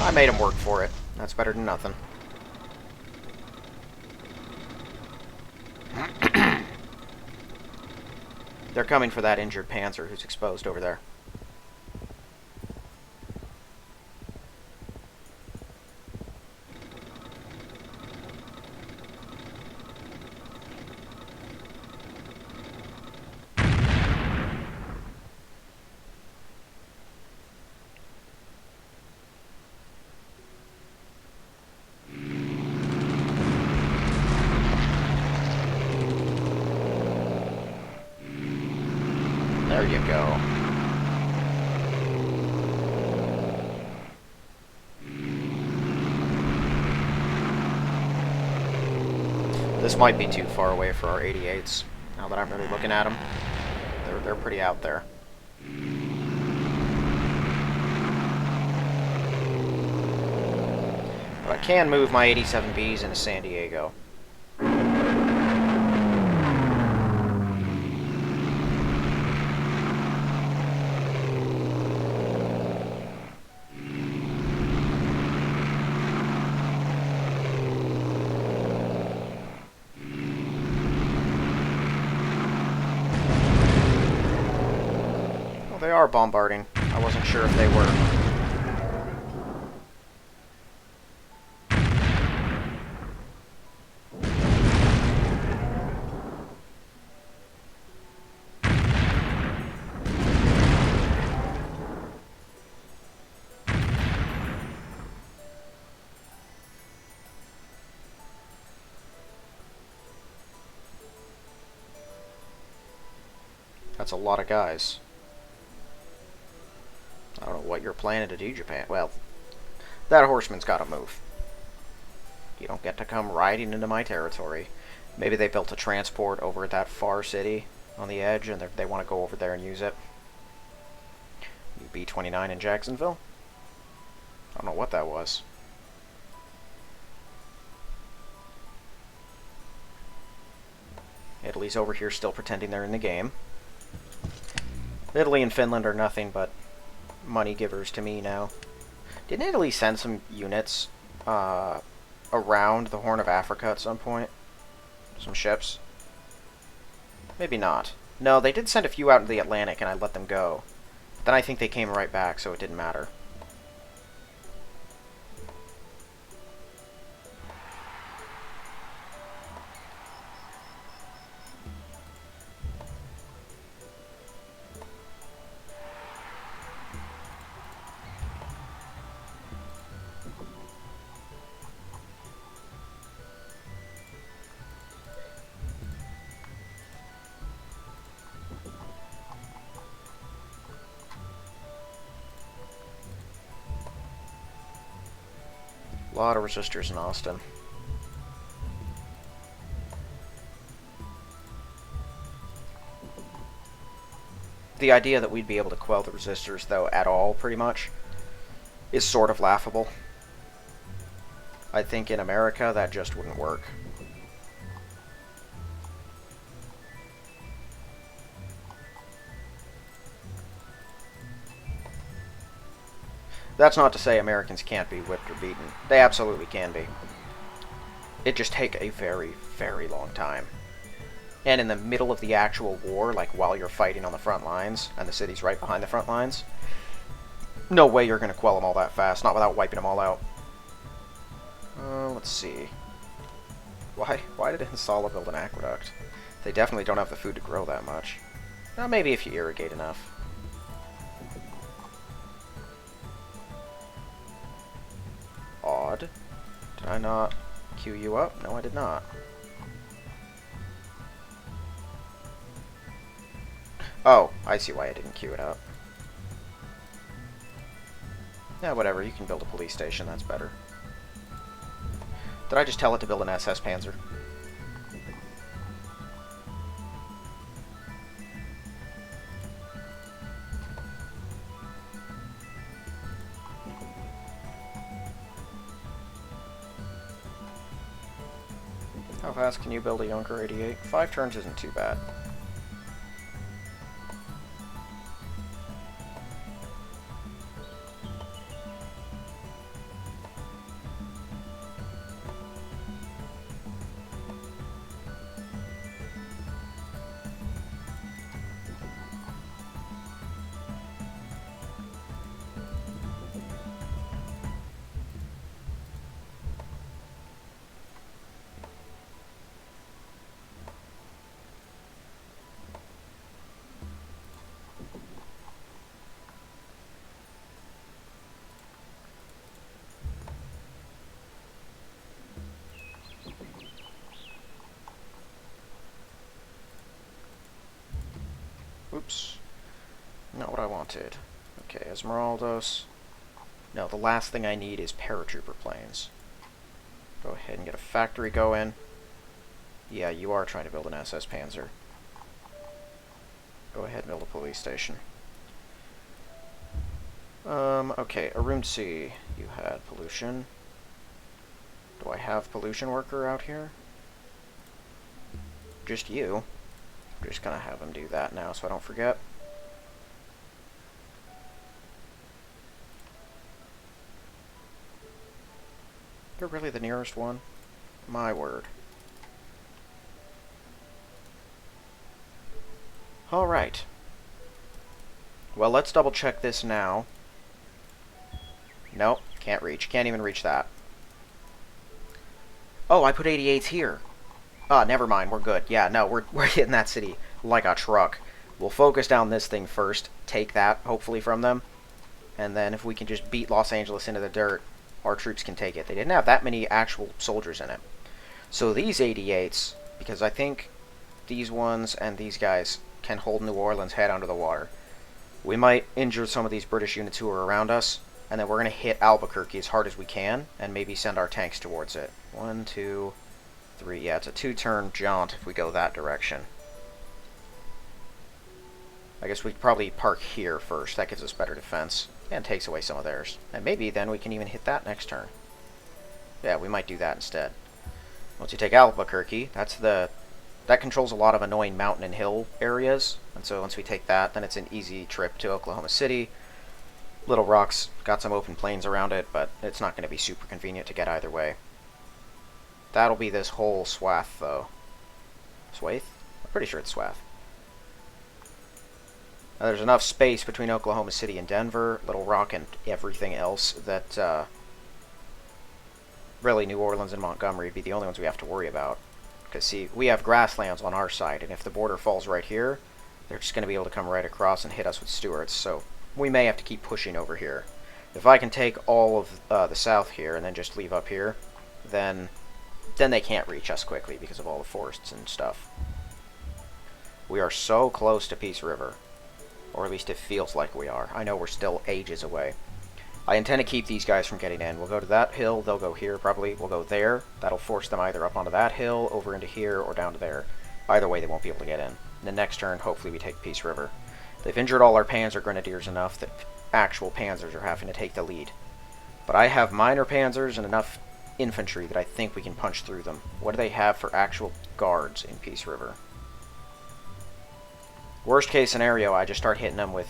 I made him work for it. That's better than nothing. They're coming for that injured Panzer who's exposed over there. There you go. This might be too far away for our 88s, now that I'm really looking at them. They're pretty out there. But I can move my 87Bs into San Diego. They are bombarding. I wasn't sure if they were. That's a lot of guys. I don't know what you're planning to do, Japan. Well, that horseman's got to move. You don't get to come riding into my territory. Maybe they built a transport over at that far city on the edge, and they want to go over there and use it. B-29 in Jacksonville? I don't know what that was. Italy's over here still pretending they're in the game. Italy and Finland are nothing but money givers to me now. Didn't Italy send some units around the Horn of Africa at some point? Some ships? Maybe not. No, they did send a few out into the Atlantic and I let them go. But then I think they came right back, so it didn't matter. A lot of resistors in Austin. The idea that we'd be able to quell the resistors, though, at all, pretty much, is sort of laughable. I think in America that just wouldn't work. That's not to say Americans can't be whipped or beaten. They absolutely can be. It just take a very, very long time. And in the middle of the actual war, like while you're fighting on the front lines, and the city's right behind the front lines, no way you're going to quell them all that fast, not without wiping them all out. Let's see. Why did Insala build an aqueduct? They definitely don't have the food to grow that much. Well, maybe if you irrigate enough. Odd. Did I not queue you up? No, I did not. Oh, I see why I didn't queue it up. Yeah, whatever, you can build a police station, that's better. Did I just tell it to build an SS Panzer? How fast can you build a Junker 88? 5 turns isn't too bad. Oops. Not what I wanted. Okay, Esmeraldas. No, the last thing I need is paratrooper planes. Go ahead and get a factory going. Yeah, you are trying to build an SS Panzer. Go ahead and build a police station. Okay, Urumtsi. You had pollution. Do I have pollution worker out here? Just you. I'm just gonna have him do that now so I don't forget. You're really the nearest one? My word. Alright. Well, let's double check this now. Nope, can't reach. Can't even reach that. Oh, I put 88s here. Never mind, we're good. Yeah, no, we're hitting that city like a truck. We'll focus down this thing first, take that, hopefully, from them, and then if we can just beat Los Angeles into the dirt, our troops can take it. They didn't have that many actual soldiers in it. So these 88s, because I think these ones and these guys can hold New Orleans head under the water, we might injure some of these British units who are around us, and then we're going to hit Albuquerque as hard as we can, and maybe send our tanks towards it. 1, 2, 3. Yeah, it's a 2-turn jaunt if we go that direction. I guess we'd probably park here first. That gives us better defense, and takes away some of theirs. And maybe then we can even hit that next turn. Yeah, we might do that instead. Once you take Albuquerque, that controls a lot of annoying mountain and hill areas, and so once we take that, then it's an easy trip to Oklahoma City. Little Rock's got some open plains around it, but it's not going to be super convenient to get either way. That'll be this whole swath, though. Swath? I'm pretty sure it's swath. Now, there's enough space between Oklahoma City and Denver, Little Rock, and everything else that, really New Orleans and Montgomery would be the only ones we have to worry about. Because, see, we have grasslands on our side, and if the border falls right here, they're just going to be able to come right across and hit us with Stuarts, so we may have to keep pushing over here. If I can take all of the south here and then just leave up here, then they can't reach us quickly because of all the forests and stuff. We are so close to Peace River, or at least it feels like we are. I know we're still ages away. I intend to keep these guys from getting in. We'll go to that hill, they'll go here probably, we'll go there. That'll force them either up onto that hill, over into here, or down to there. Either way, they won't be able to get in. The next turn, hopefully we take Peace River. They've injured all our Panzer Grenadiers enough that actual Panzers are having to take the lead. But I have minor Panzers and enough infantry that I think we can punch through them. What do they have for actual guards in Peace River? Worst case scenario, I just start hitting them with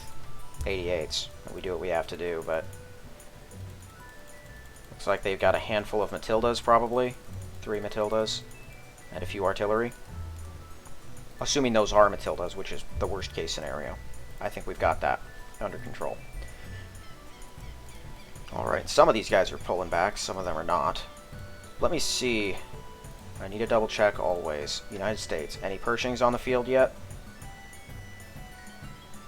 88s. We do what we have to do, but... looks like they've got a handful of Matildas, probably. 3 Matildas. And a few artillery. Assuming those are Matildas, which is the worst case scenario. I think we've got that under control. Alright, some of these guys are pulling back, some of them are not. Let me see. I need to double check always. United States. Any Pershings on the field yet?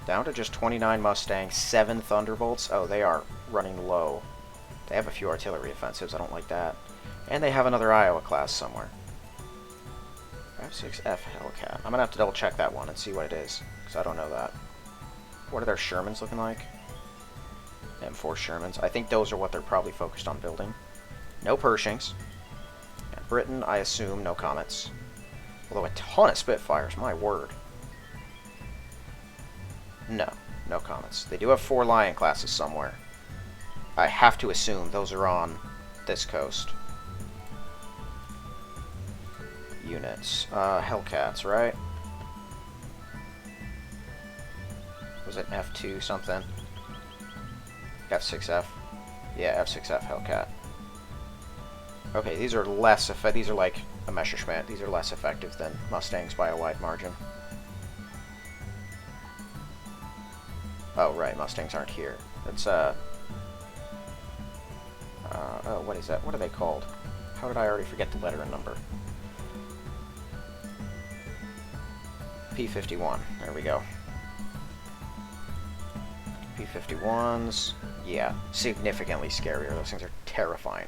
Down to just 29 Mustangs, 7 Thunderbolts. Oh, they are running low. They have a few artillery offensives, I don't like that. And they have another Iowa class somewhere. F6F Hellcat. I'm gonna have to double check that one and see what it is, because I don't know that. What are their Shermans looking like? M4 Shermans. I think those are what they're probably focused on building. No Pershings. And Britain, I assume, no Comets. Although a ton of Spitfires, my word. No, no Comets. They do have 4 Lion classes somewhere. I have to assume those are on this coast. Units. Hellcats, right? Was it F2 something? F6F? Yeah, F6F Hellcat. Okay, these are less effective. These are like a Messerschmitt. These are less effective than Mustangs by a wide margin. Oh, right, Mustangs aren't here. It's, oh, what is that? What are they called? How did I already forget the letter and number? P-51. There we go. P-51s. Yeah, significantly scarier. Those things are terrifying.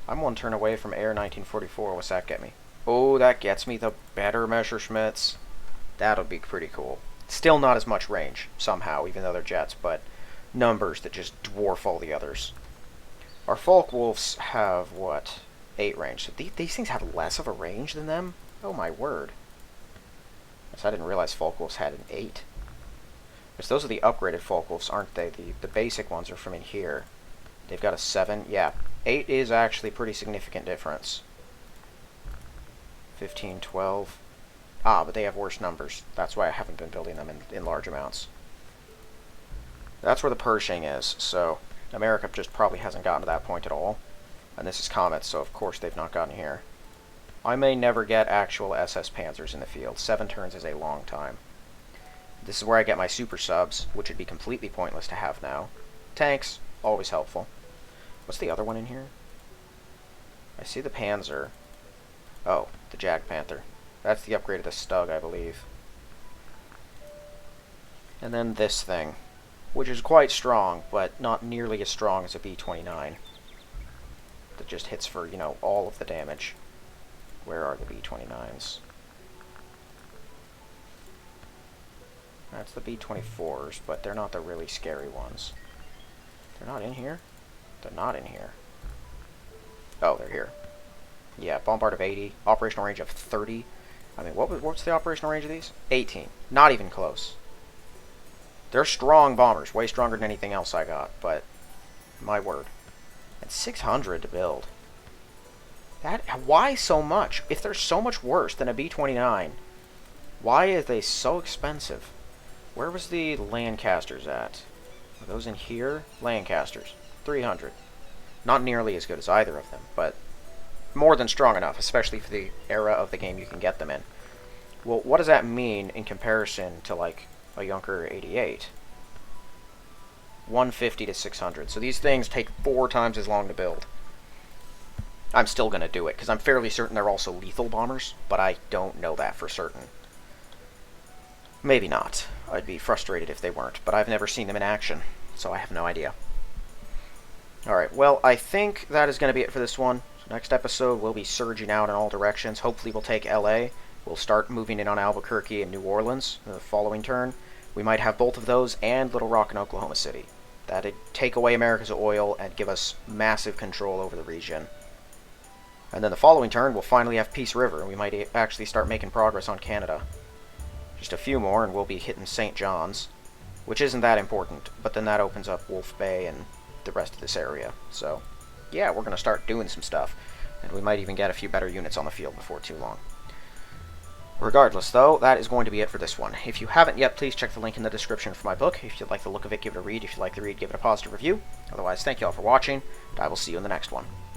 I'm one turn away from Air 1944. What's that get me? Oh, that gets me the better Messerschmitts. That'll be pretty cool. Still not as much range, somehow, even though they're jets, but numbers that just dwarf all the others. Our Focke-Wulfs have, what, 8 range. So these things have less of a range than them? Oh my word. I didn't realize Focke-Wulfs had an 8. Because those are the upgraded Focke-Wulfs, aren't they? The basic ones are from in here. They've got a 7. Yeah, 8 is actually a pretty significant difference. 15, 12. Ah, but they have worse numbers. That's why I haven't been building them in large amounts. That's where the Pershing is, so America just probably hasn't gotten to that point at all. And this is Comets, so of course they've not gotten here. I may never get actual SS Panzers in the field. 7 turns is a long time. This is where I get my super subs, which would be completely pointless to have now. Tanks, always helpful. What's the other one in here? I see the Panzer. Oh, the Jagdpanther. That's the upgrade of the Stug, I believe. And then this thing, which is quite strong, but not nearly as strong as a B-29. That just hits for, you know, all of the damage. Where are the B-29s? That's the B-24s, but they're not the really scary ones. They're not in here? They're not in here. Oh, they're here. Yeah, bombard of 80, operational range of 30. I mean, what's the operational range of these? 18. Not even close. They're strong bombers, way stronger than anything else I got, but my word. And 600 to build. Why so much? If they're so much worse than a B-29, why are they so expensive? Where was the Lancasters at? Are those in here? Lancasters. 300. Not nearly as good as either of them, but more than strong enough, especially for the era of the game you can get them in. Well, what does that mean in comparison to, like, a Junker 88? 150 to 600. So these things take 4 times as long to build. I'm still going to do it, because I'm fairly certain they're also lethal bombers, but I don't know that for certain. Maybe not. I'd be frustrated if they weren't, but I've never seen them in action, so I have no idea. Alright, well, I think that is going to be it for this one. So next episode, we'll be surging out in all directions. Hopefully we'll take LA. We'll start moving in on Albuquerque and New Orleans the following turn. we might have both of those and Little Rock and Oklahoma City. That'd take away America's oil and give us massive control over the region. And then the following turn, we'll finally have Peace River, and we might actually start making progress on Canada. Just a few more, and we'll be hitting St. John's, which isn't that important, but then that opens up Wolf Bay and the rest of this area. So, yeah, we're going to start doing some stuff, and we might even get a few better units on the field before too long. Regardless, though, that is going to be it for this one. If you haven't yet, please check the link in the description for my book. If you like the look of it, give it a read. If you like the read, give it a positive review. Otherwise, thank you all for watching, and I will see you in the next one.